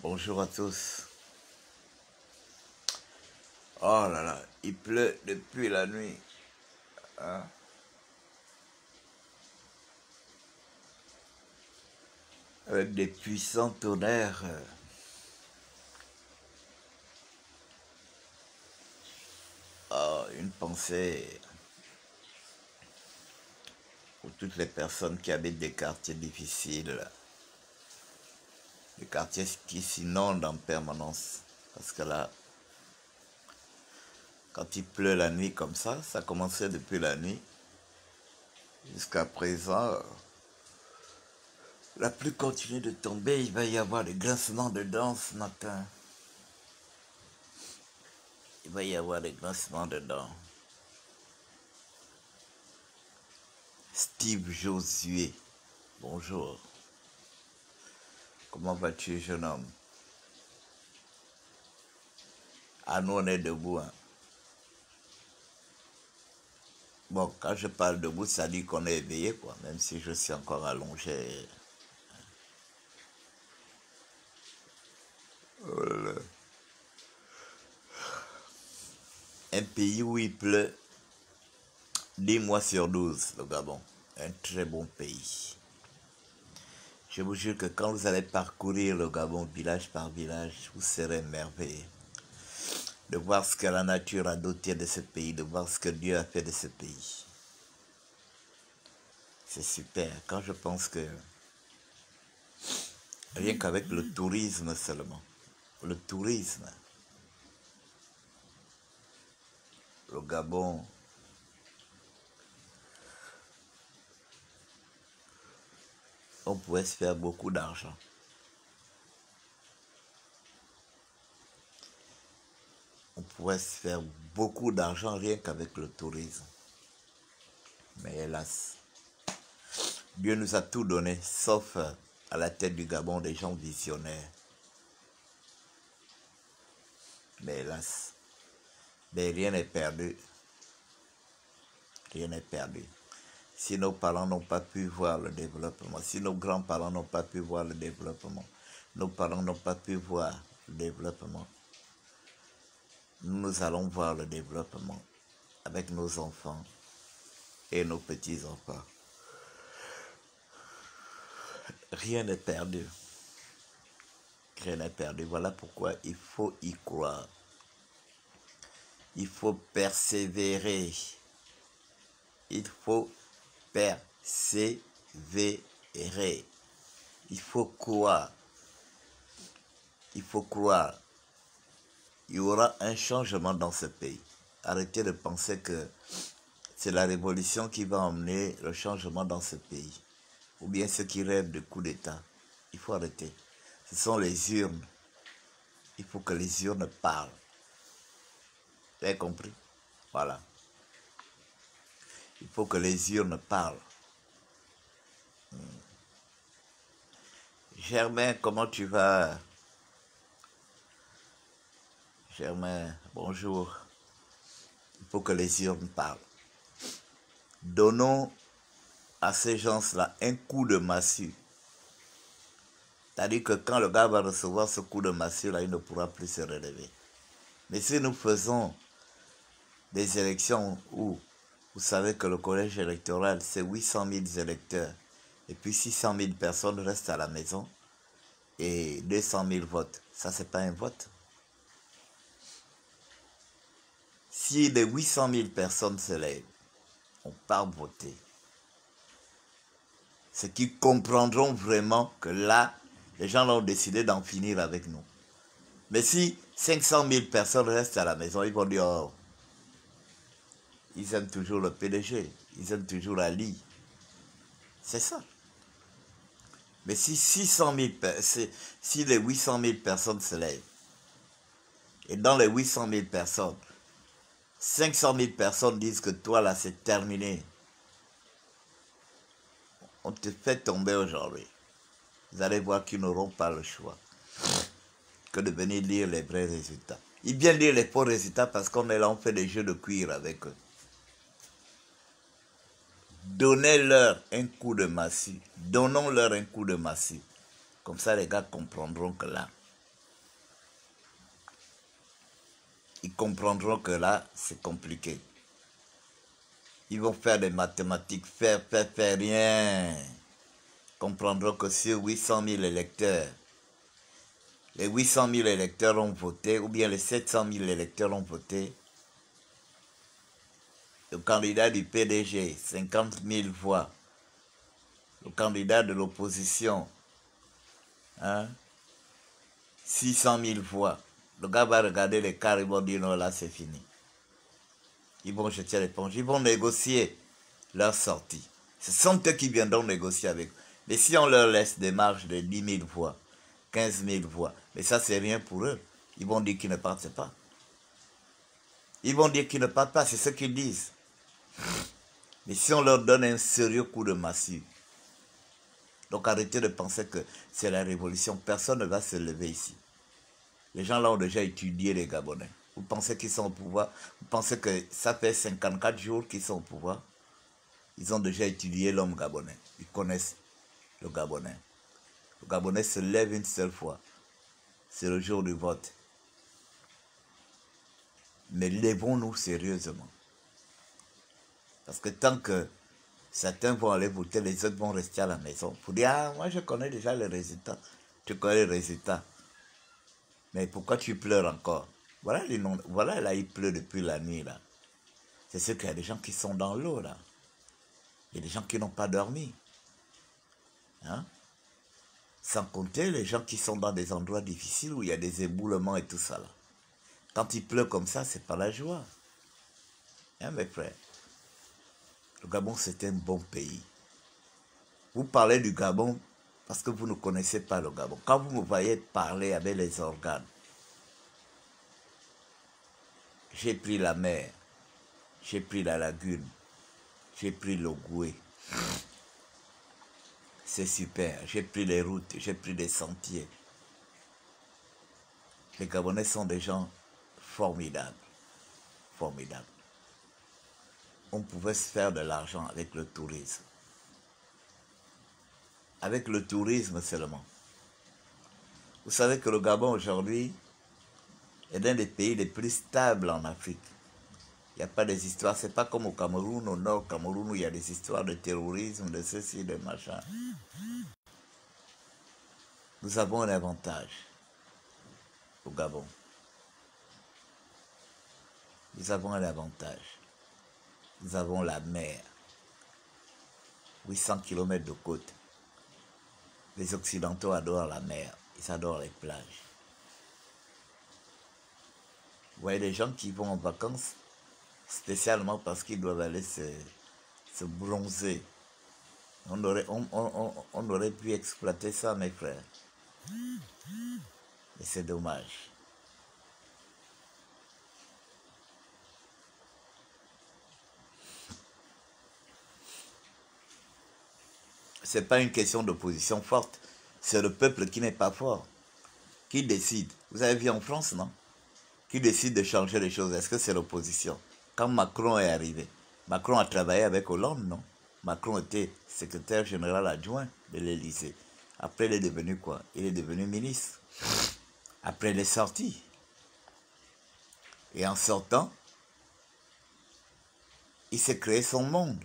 Bonjour à tous. Oh là là, il pleut depuis la nuit. Hein? Avec des puissants tonnerres. Oh, une pensée pour toutes les personnes qui habitent des quartiers difficiles. Des quartiers qui s'inondent en permanence. Parce que là, quand il pleut la nuit comme ça commençait depuis la nuit. Jusqu'à présent, la pluie continue de tomber. Il va y avoir des grincements de dents ce matin. Il va y avoir des grincements de dents. Steve Josué, bonjour. Comment vas-tu, jeune homme? Ah, nous, on est debout. Hein. Bon, quand je parle debout, ça dit qu'on est éveillé, quoi, même si je suis encore allongé. Oh là là. Un pays où il pleut 10 mois sur 12, le Gabon. Un très bon pays. Je vous jure que quand vous allez parcourir le Gabon village par village, vous serez émerveillé de voir ce que la nature a doté de ce pays, de voir ce que Dieu a fait de ce pays. C'est super. Quand je pense que rien qu'avec le tourisme seulement, le tourisme, le Gabon, on pourrait se faire beaucoup d'argent. On pourrait se faire beaucoup d'argent rien qu'avec le tourisme. Mais hélas, Dieu nous a tout donné, sauf à la tête du Gabon des gens visionnaires. Mais hélas, mais rien n'est perdu. Rien n'est perdu. Si nos parents n'ont pas pu voir le développement, si nos grands-parents n'ont pas pu voir le développement, nos parents n'ont pas pu voir le développement, nous allons voir le développement avec nos enfants et nos petits-enfants. Rien n'est perdu. Rien n'est perdu. Voilà pourquoi il faut y croire. Il faut persévérer. Il faut persévérer. Il faut croire. Il faut croire. Il y aura un changement dans ce pays. Arrêtez de penser que c'est la révolution qui va emmener le changement dans ce pays. Ou bien ceux qui rêvent de coup d'État. Il faut arrêter. Ce sont les urnes. Il faut que les urnes parlent. Vous avez compris? Voilà. Il faut que les urnes parlent. Germain, comment tu vas? Germain, bonjour. Il faut que les urnes parlent. Donnons à ces gens-là un coup de massue. C'est-à-dire que quand le gars va recevoir ce coup de massue-là, il ne pourra plus se relever. Mais si nous faisons des élections où vous savez que le collège électoral, c'est 800 000 électeurs, et puis 600 000 personnes restent à la maison, et 200 000 votes, ça c'est pas un vote. Si les 800 000 personnes se lèvent, on part voter. Ceux qui comprendront vraiment que là, les gens ont décidé d'en finir avec nous. Mais si 500 000 personnes restent à la maison, ils vont dire, oh, ils aiment toujours le PDG, ils aiment toujours Ali. C'est ça. Mais si 600 000, si les 800 000 personnes se lèvent, et dans les 800 000 personnes, 500 000 personnes disent que toi là c'est terminé, on te fait tomber aujourd'hui. Vous allez voir qu'ils n'auront pas le choix que de venir lire les vrais résultats. Ils viennent lire les faux résultats parce qu'on est là, on fait des jeux de cuir avec eux. Donnez-leur un coup de massue. Donnons-leur un coup de massue. Comme ça, les gars comprendront que là, comprendront que là, c'est compliqué. Ils vont faire des mathématiques, faire rien. Ils comprendront que sur 800 000 électeurs, les 800 000 électeurs ont voté, ou bien les 700 000 électeurs ont voté. Le candidat du PDG, 50 000 voix. Le candidat de l'opposition, 600 000 voix. Le gars va regarder les cartes, ils vont dire non, là c'est fini. Ils vont jeter l'éponge, ils vont négocier leur sortie. Ce sont eux qui viendront négocier avec eux. Mais si on leur laisse des marges de 10 000 voix, 15 000 voix, mais ça c'est rien pour eux. Ils vont dire qu'ils ne partent pas. Ils vont dire qu'ils ne partent pas, c'est ce qu'ils disent. Mais si on leur donne un sérieux coup de massue, donc arrêtez de penser que c'est la révolution. Personne ne va se lever ici. Les gens là ont déjà étudié les Gabonais. Vous pensez qu'ils sont au pouvoir? Vous pensez que ça fait 54 jours qu'ils sont au pouvoir? Ils ont déjà étudié l'homme gabonais. Ils connaissent le Gabonais. Le Gabonais se lève une seule fois. C'est le jour du vote. Mais lèvons-nous sérieusement. Parce que tant que certains vont aller voter, les autres vont rester à la maison. Pour dire, ah, moi je connais déjà les résultats. Tu connais les résultats. Mais pourquoi tu pleures encore? Voilà, voilà là, il pleut depuis la nuit là. C'est sûr qu'il y a des gens qui sont dans l'eau là. Il y a des gens qui n'ont pas dormi. Hein? Sans compter les gens qui sont dans des endroits difficiles où il y a des éboulements et tout ça là. Quand il pleut comme ça, c'est pas la joie. Hein, mes frères? Le Gabon, c'est un bon pays. Vous parlez du Gabon parce que vous ne connaissez pas le Gabon. Quand vous me voyez parler avec les organes, j'ai pris la mer, j'ai pris la lagune, j'ai pris le Goué. C'est super. J'ai pris les routes, j'ai pris des sentiers. Les Gabonais sont des gens formidables. Formidables. On pouvait se faire de l'argent avec le tourisme. Avec le tourisme seulement. Vous savez que le Gabon aujourd'hui est l'un des pays les plus stables en Afrique. Il n'y a pas des histoires, c'est pas comme au Cameroun, au nord Cameroun, où il y a des histoires de terrorisme, de ceci, de machin. Nous avons un avantage au Gabon. Nous avons un avantage. Nous avons la mer. 800 km de côte. Les Occidentaux adorent la mer. Ils adorent les plages. Vous voyez des gens qui vont en vacances spécialement parce qu'ils doivent aller se bronzer. On aurait pu exploiter ça, mes frères. Et c'est dommage. Ce n'est pas une question d'opposition forte. C'est le peuple qui n'est pas fort. Qui décide? Vous avez vu en France, non? Qui décide de changer les choses? Est-ce que c'est l'opposition? Quand Macron est arrivé, Macron a travaillé avec Hollande, non? Macron était secrétaire général adjoint de l'Élysée. Après, il est devenu quoi? Il est devenu ministre. Après, il est sorti. Et en sortant, il s'est créé son monde.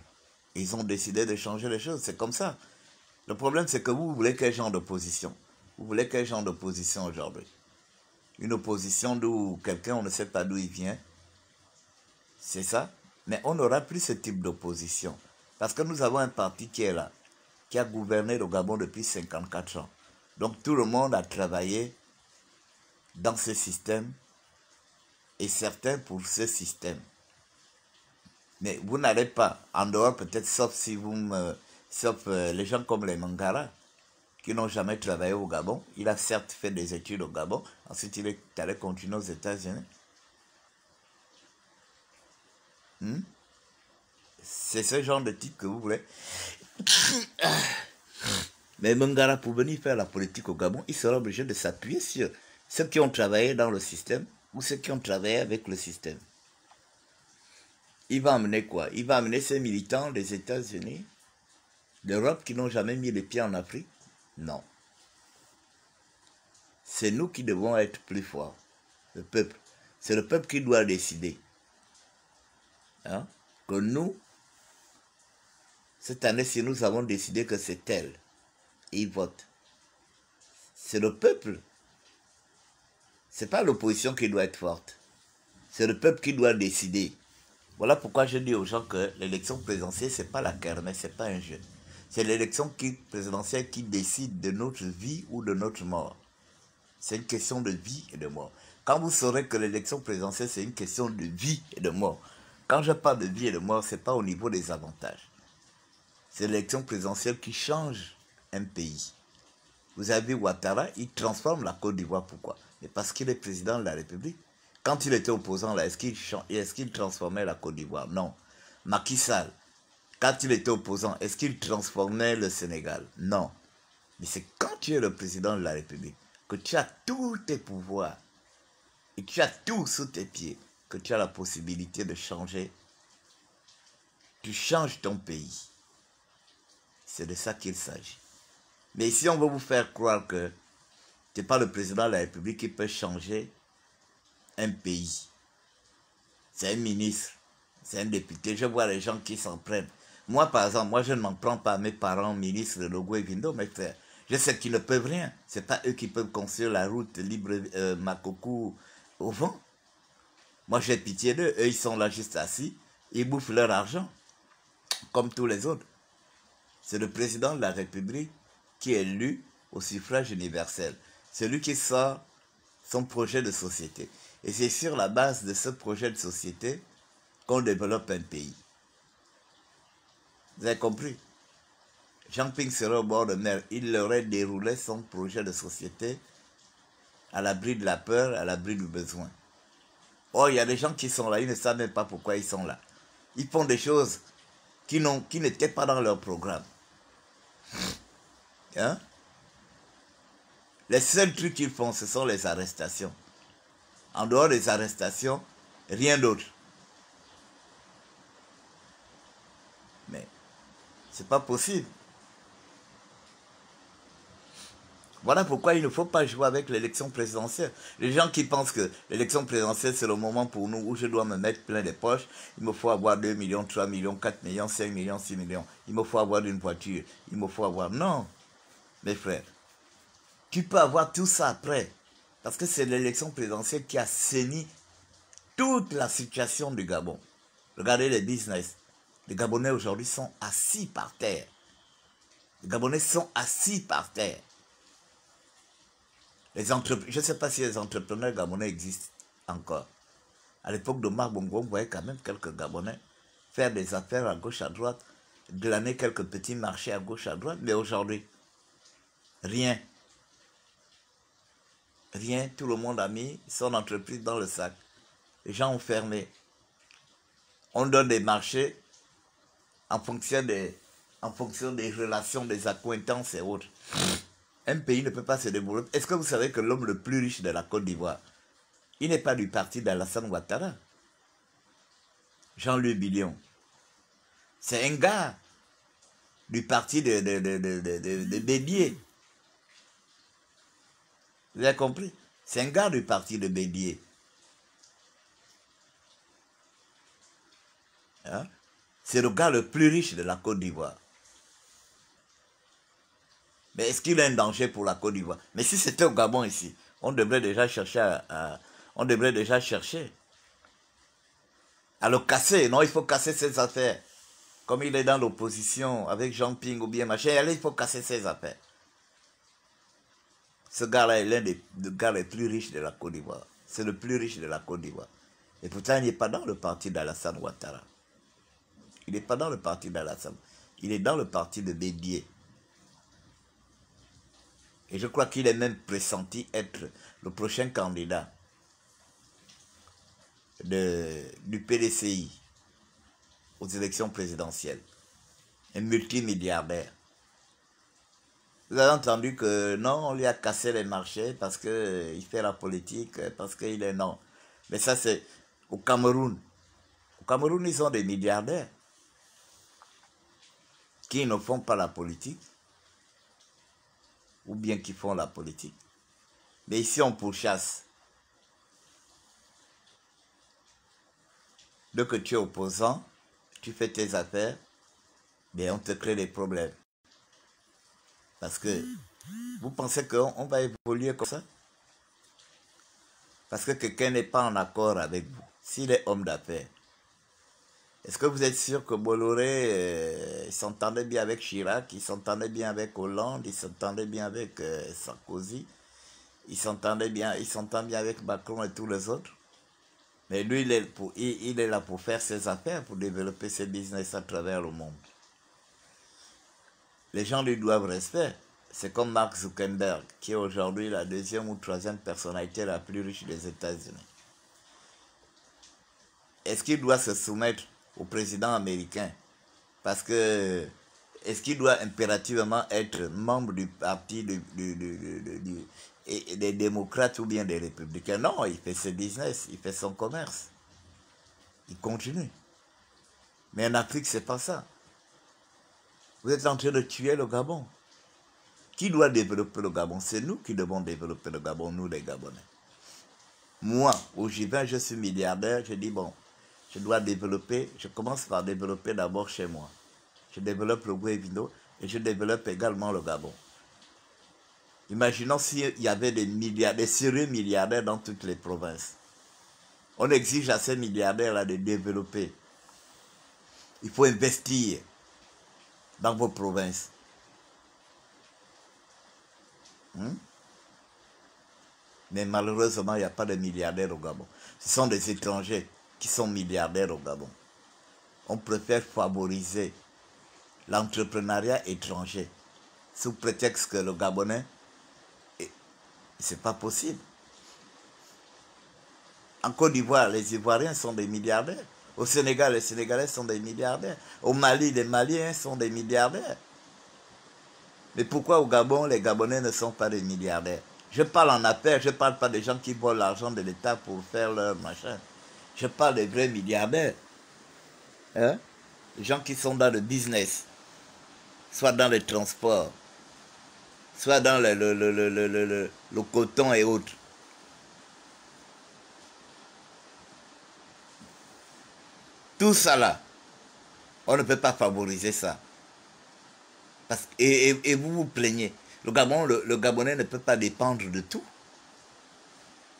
Ils ont décidé de changer les choses. C'est comme ça. Le problème, c'est que vous voulez quel genre d'opposition? Vous voulez quel genre d'opposition aujourd'hui? Une opposition d'où quelqu'un, on ne sait pas d'où il vient. C'est ça. Mais on n'aura plus ce type d'opposition. Parce que nous avons un parti qui est là, qui a gouverné le Gabon depuis 54 ans. Donc tout le monde a travaillé dans ce système et certains pour ce système. Mais vous n'allez pas, en dehors peut-être, sauf si vous me... Sauf les gens comme les Mangara, qui n'ont jamais travaillé au Gabon. Il a certes fait des études au Gabon, ensuite il est allé continuer aux États-Unis. C'est ce genre de type que vous voulez. Mais Mangara, pour venir faire la politique au Gabon, il sera obligé de s'appuyer sur ceux qui ont travaillé dans le système ou ceux qui ont travaillé avec le système. Il va amener quoi? Il va amener ses militants des États-Unis, d'Europe, qui n'ont jamais mis les pieds en Afrique? Non. C'est nous qui devons être plus forts, le peuple. C'est le peuple qui doit décider. Hein? Que nous, cette année, si nous avons décidé que c'est elle, ils votent. C'est le peuple. C'est pas l'opposition qui doit être forte. C'est le peuple qui doit décider. Voilà pourquoi je dis aux gens que l'élection présidentielle, c'est pas la kermesse, c'est pas un jeu. C'est l'élection présidentielle qui décide de notre vie ou de notre mort. C'est une question de vie et de mort. Quand vous saurez que l'élection présidentielle, c'est une question de vie et de mort. Quand je parle de vie et de mort, ce n'est pas au niveau des avantages. C'est l'élection présidentielle qui change un pays. Vous avez vu Ouattara, il transforme la Côte d'Ivoire. Pourquoi? Mais parce qu'il est président de la République. Quand il était opposant, là, est-ce qu'il transformait la Côte d'Ivoire? Non. Macky Sall, quand il était opposant, est-ce qu'il transformait le Sénégal? Non. Mais c'est quand tu es le président de la République que tu as tous tes pouvoirs et tu as tout sous tes pieds, que tu as la possibilité de changer. Tu changes ton pays. C'est de ça qu'il s'agit. Mais si on veut vous faire croire que tu n'es pas le président de la République qui peut changer un pays, c'est un ministre, c'est un député. Je vois les gens qui s'en prennent. Moi, par exemple, moi, je ne m'en prends pas à mes parents ministres de Logo et Vindo, mes frères. Je sais qu'ils ne peuvent rien. Ce n'est pas eux qui peuvent construire la route Libre-Makokou au vent. Moi, j'ai pitié d'eux. Eux, ils sont là juste assis. Ils bouffent leur argent, comme tous les autres. C'est le président de la République qui est élu au suffrage universel. C'est lui qui sort son projet de société. Et c'est sur la base de ce projet de société qu'on développe un pays. Vous avez compris? Jean-Ping serait au bord de mer. Il aurait déroulé son projet de société à l'abri de la peur, à l'abri du besoin. Oh, il y a des gens qui sont là, ils ne savent même pas pourquoi ils sont là. Ils font des choses qui n'étaient pas dans leur programme. Hein? Les seuls trucs qu'ils font, ce sont les arrestations. En dehors des arrestations, rien d'autre. Mais c'est pas possible. Voilà pourquoi il ne faut pas jouer avec l'élection présidentielle. Les gens qui pensent que l'élection présidentielle, c'est le moment pour nous où je dois me mettre plein les poches. Il me faut avoir 2 millions, 3 millions, 4 millions, 5 millions, 6 millions. Il me faut avoir une voiture. Il me faut avoir... Non, mes frères. Tu peux avoir tout ça après. Parce que c'est l'élection présidentielle qui a saigné toute la situation du Gabon. Regardez les business. Les Gabonais aujourd'hui sont assis par terre. Les Gabonais sont assis par terre. Je ne sais pas si les entrepreneurs gabonais existent encore. À l'époque de Marc Bongo, on voyait quand même quelques Gabonais faire des affaires à gauche, à droite, glaner quelques petits marchés à gauche, à droite. Mais aujourd'hui, rien. Rien, tout le monde a mis son entreprise dans le sac. Les gens ont fermé. On donne des marchés en fonction des relations, des accointances et autres. Un pays ne peut pas se développer. Est-ce que vous savez que l'homme le plus riche de la Côte d'Ivoire, il n'est pas du parti d'Alassane Ouattara? Jean-Louis Billion. C'est un gars du parti de Bédier. Vous avez compris? C'est un gars du parti de Bédier. Hein? C'est le gars le plus riche de la Côte d'Ivoire. Mais est-ce qu'il a un danger pour la Côte d'Ivoire? Mais si c'était au Gabon ici, on devrait déjà chercher à le casser. Non, il faut casser ses affaires. Comme il est dans l'opposition avec Jean-Ping ou bien machin, allez, il faut casser ses affaires. Ce gars-là est l'un des gars les plus riches de la Côte d'Ivoire. C'est le plus riche de la Côte d'Ivoire. Et pourtant, il n'est pas dans le parti d'Alassane Ouattara. Il n'est pas dans le parti d'Alassane. Il est dans le parti de Bédier. Et je crois qu'il est même pressenti être le prochain candidat du PDCI aux élections présidentielles. Un multimilliardaire. Vous avez entendu que non, on lui a cassé les marchés parce qu'il fait la politique, parce qu'il est non. Mais ça, c'est au Cameroun. Au Cameroun, ils ont des milliardaires qui ne font pas la politique ou bien qui font la politique. Mais ici, on pourchasse. dès que tu es opposant, tu fais tes affaires, bien on te crée des problèmes. Parce que vous pensez qu'on va évoluer comme ça? Parce que quelqu'un n'est pas en accord avec vous. S'il est homme d'affaires, est-ce que vous êtes sûr que Bolloré s'entendait bien avec Chirac, il s'entendait bien avec Hollande, il s'entendait bien avec Sarkozy, il s'entend bien avec Macron et tous les autres? Mais lui, il est là pour faire ses affaires, pour développer ses business à travers le monde. Les gens lui doivent respect. C'est comme Mark Zuckerberg, qui est aujourd'hui la deuxième ou troisième personnalité la plus riche des États-Unis. Est-ce qu'il doit se soumettre au président américain? Parce que, est-ce qu'il doit impérativement être membre du parti des démocrates ou bien des républicains? Non, il fait ses business, il fait son commerce. Il continue. Mais en Afrique, c'est pas ça. Vous êtes en train de tuer le Gabon. Qui doit développer le Gabon? C'est nous qui devons développer le Gabon, nous les Gabonais. Moi, où j'y vais, je suis milliardaire, je dis bon, je dois développer, je commence par développer d'abord chez moi. Je développe le Guévino et je développe également le Gabon. Imaginons s'il y avait des sérieux milliardaires dans toutes les provinces. On exige à ces milliardaires-là de développer. Il faut investir dans vos provinces. Mais malheureusement, il n'y a pas de milliardaires au Gabon. Ce sont des étrangers qui sont milliardaires au Gabon. On préfère favoriser l'entrepreneuriat étranger sous prétexte que le Gabonais, c'est pas possible. En Côte d'Ivoire, les Ivoiriens sont des milliardaires. Au Sénégal, les Sénégalais sont des milliardaires. Au Mali, les Maliens sont des milliardaires. Mais pourquoi au Gabon, les Gabonais ne sont pas des milliardaires? Je parle en affaires, je ne parle pas des gens qui volent l'argent de l'État pour faire leur machin. Je parle des vrais milliardaires. Hein? Les gens qui sont dans le business, soit dans le transport, soit dans le coton et autres. Tout ça là, on ne peut pas favoriser ça. Et vous vous plaignez. Le Gabonais ne peut pas dépendre de tout.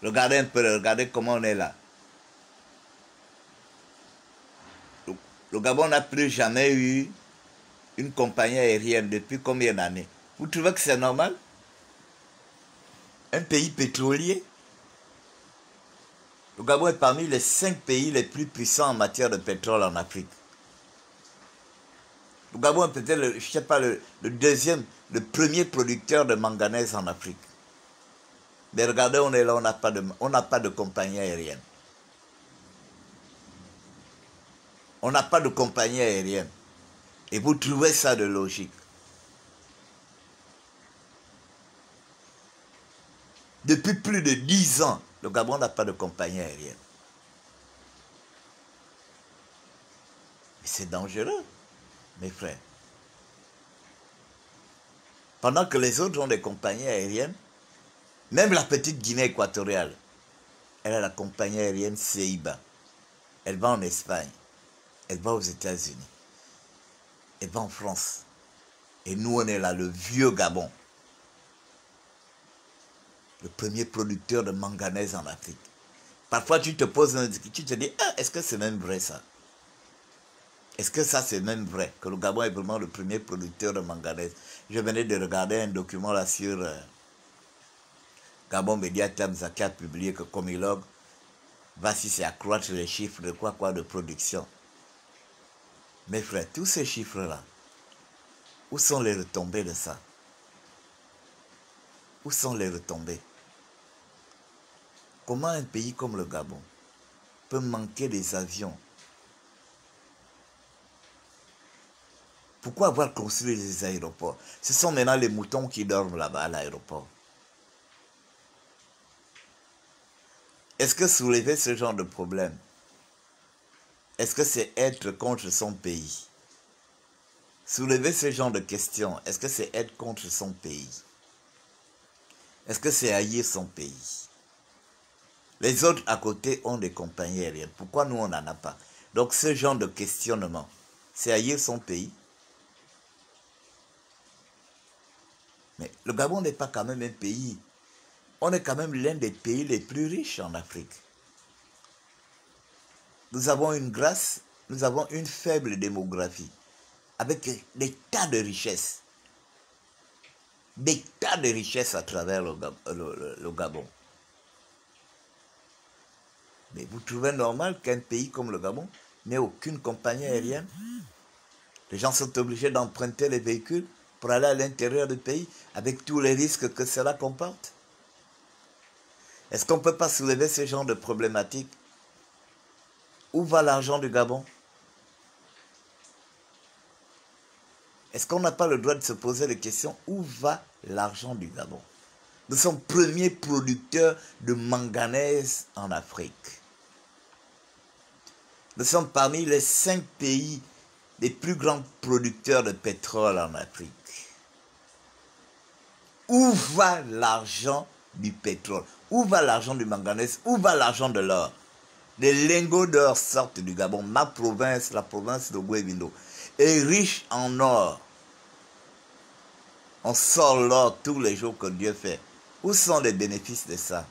Regardez un peu, regardez comment on est là. Le Gabon n'a plus jamais eu une compagnie aérienne depuis combien d'années? Vous trouvez que c'est normal? Un pays pétrolier? Le Gabon est parmi les 5 pays les plus puissants en matière de pétrole en Afrique. Le Gabon est peut-être, je sais pas, le premier producteur de manganèse en Afrique. Mais regardez, on est là, on n'a pas de compagnie aérienne. On n'a pas de compagnie aérienne. Et vous trouvez ça de logique? Depuis plus de 10 ans, le Gabon n'a pas de compagnie aérienne. Mais c'est dangereux, mes frères. Pendant que les autres ont des compagnies aériennes, même la petite Guinée équatoriale, elle a la compagnie aérienne CEIBA. Elle va en Espagne, elle va aux États-Unis, elle va en France. Et nous, on est là, le vieux Gabon. Le premier producteur de manganèse en Afrique. Parfois, tu te poses, tu te dis, ah, est-ce que c'est même vrai ça? Est-ce que ça c'est même vrai, que le Gabon est vraiment le premier producteur de manganèse? Je venais de regarder un document là sur Gabon Media Times qui a publié que Comilog va si c'est accroître les chiffres de quoi de production. Mes frères, tous ces chiffres-là, où sont les retombées de ça? Où sont les retombées? Comment un pays comme le Gabon peut manquer des avions? Pourquoi avoir construit les aéroports? Ce sont maintenant les moutons qui dorment là-bas à l'aéroport. Est-ce que soulever ce genre de problème, est-ce que c'est être contre son pays? Soulever ce genre de questions, est-ce que c'est être contre son pays? Est-ce que c'est haïr son pays? Les autres à côté ont des compagnies aériennes. Pourquoi nous, on n'en a pas? Donc ce genre de questionnement, c'est haïr son pays. Mais le Gabon n'est pas quand même un pays. On est quand même l'un des pays les plus riches en Afrique. Nous avons une grâce, nous avons une faible démographie, avec des tas de richesses. Des tas de richesses à travers le Gabon. Mais vous trouvez normal qu'un pays comme le Gabon n'ait aucune compagnie aérienne? Les gens sont obligés d'emprunter les véhicules pour aller à l'intérieur du pays avec tous les risques que cela comporte. Est-ce qu'on ne peut pas soulever ce genre de problématiques? Où va l'argent du Gabon? Est-ce qu'on n'a pas le droit de se poser les questions? Où va l'argent du Gabon? Nous sommes premiers producteurs de manganèse en Afrique. Nous sommes parmi les 5 pays les plus grands producteurs de pétrole en Afrique. Où va l'argent du pétrole? Où va l'argent du manganèse? Où va l'argent de l'or? Des lingots d'or sortent du Gabon. Ma province, la province de Guévindo, est riche en or. On sort l'or tous les jours que Dieu fait. Où sont les bénéfices de ça?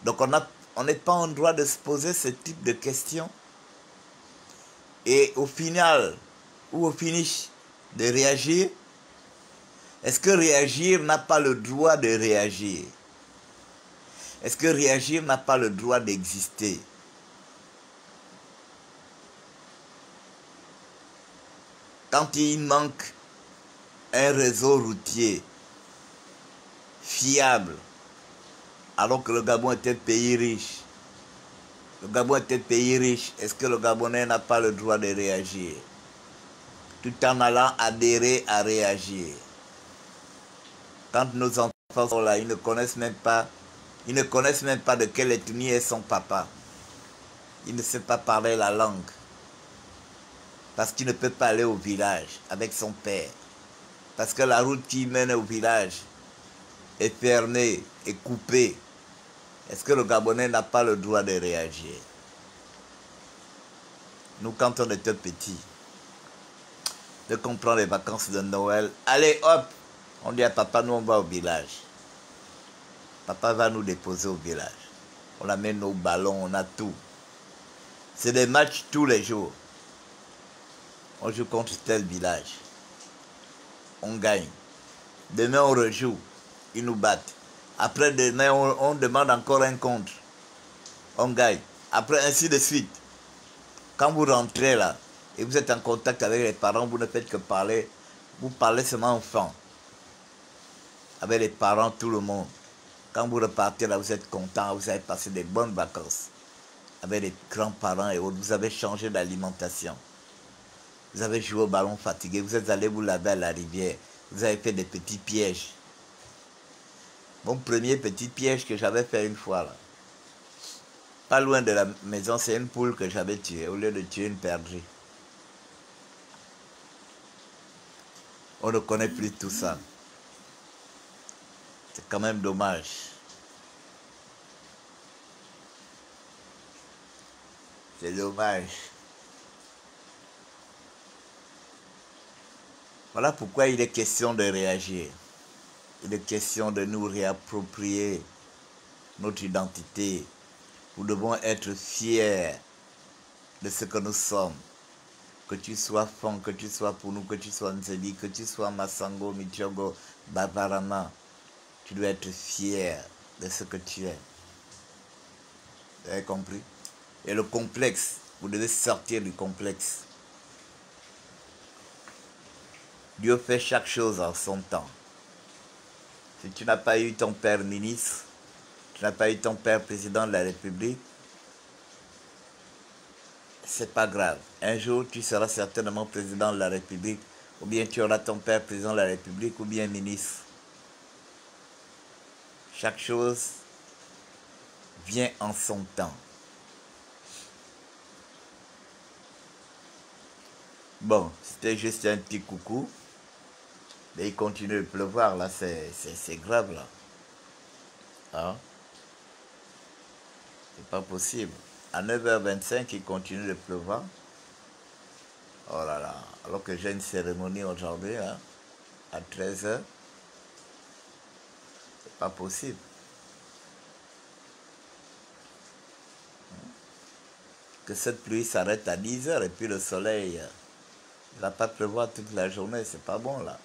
Donc on n'est pas en droit de se poser ce type de questions. Et au final, ou au finish, de réagir. Est-ce que réagir n'a pas le droit de réagir? Est-ce que réagir n'a pas le droit d'exister? Quand il manque un réseau routier fiable, alors que le Gabon est un pays riche, est-ce que le Gabonais n'a pas le droit de réagir? Tout en allant adhérer à réagir. Quand nos enfants sont là, ils ne connaissent même pas de quelle ethnie est son papa. Il ne sait pas parler la langue. Parce qu'il ne peut pas aller au village avec son père. Parce que la route qui mène au village est fermée, est coupée. Est-ce que le Gabonais n'a pas le droit de réagir? Nous, quand on était petits, dès qu'on prend les vacances de Noël, allez hop, on dit à papa, nous on va au village. Papa va nous déposer au village. On amène nos ballons, on a tout. C'est des matchs tous les jours. On joue contre tel village. On gagne. Demain on rejoue. Ils nous battent. Après demain on demande encore un contre. On gagne. Après ainsi de suite. Quand vous rentrez là et vous êtes en contact avec les parents, vous ne faites que parler. Vous parlez seulement enfant. Avec les parents, tout le monde. Quand vous repartez là, vous êtes content, vous avez passé des bonnes vacances. Avec les grands-parents et autres, vous avez changé d'alimentation. Vous avez joué au ballon fatigué, vous êtes allé vous laver à la rivière. Vous avez fait des petits pièges. Mon premier petit piège que j'avais fait une fois là. Pas loin de la maison, c'est une poule que j'avais tuée au lieu de tuer une perdrix. On ne connaît plus tout ça. C'est quand même dommage. C'est dommage. Voilà pourquoi il est question de réagir. Il est question de nous réapproprier notre identité. Nous devons être fiers de ce que nous sommes. Que tu sois Fon, que tu sois Pounou, que tu sois Nzeli, que tu sois Massango, Michongo, Babarama. Tu dois être fier de ce que tu es. Vous avez compris? Et le complexe, vous devez sortir du complexe. Dieu fait chaque chose en son temps. Si tu n'as pas eu ton père ministre, tu n'as pas eu ton père président de la République, c'est pas grave. Un jour, tu seras certainement président de la République, ou bien tu auras ton père président de la République, ou bien ministre. Chaque chose vient en son temps. Bon, c'était juste un petit coucou. Mais il continue de pleuvoir, là, c'est grave, là. Hein? C'est pas possible. À 9h25, il continue de pleuvoir. Oh là là, alors que j'ai une cérémonie aujourd'hui, hein, à 13h. C'est pas possible. Que cette pluie s'arrête à 10h et puis le soleil, il va pas pleuvoir toute la journée, c'est pas bon là.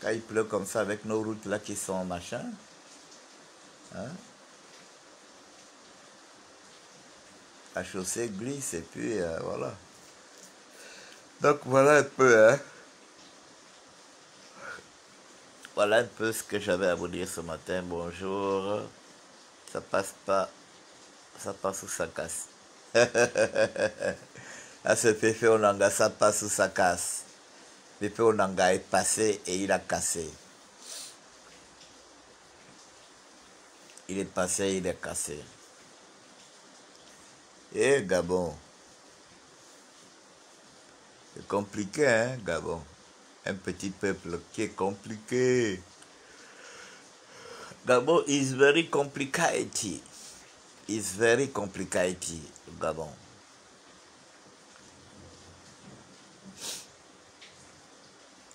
Quand il pleut comme ça avec nos routes là qui sont machin, hein, la chaussée glisse et puis voilà. Donc voilà un peu, hein. Voilà un peu ce que j'avais à vous dire ce matin. Bonjour. Ça passe pas, ça passe ou ça casse. À ce Pepe Onanga, ça passe ou ça casse. Pepe Onanga est passé et il a cassé. Il est passé et il est cassé. Et Gabon. C'est compliqué, hein, Gabon. Un petit peuple qui est compliqué. Gabon is very complicated. It's very complicated, Gabon.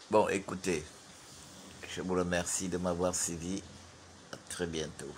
Bon, écoutez, je vous remercie de m'avoir suivi. À très bientôt.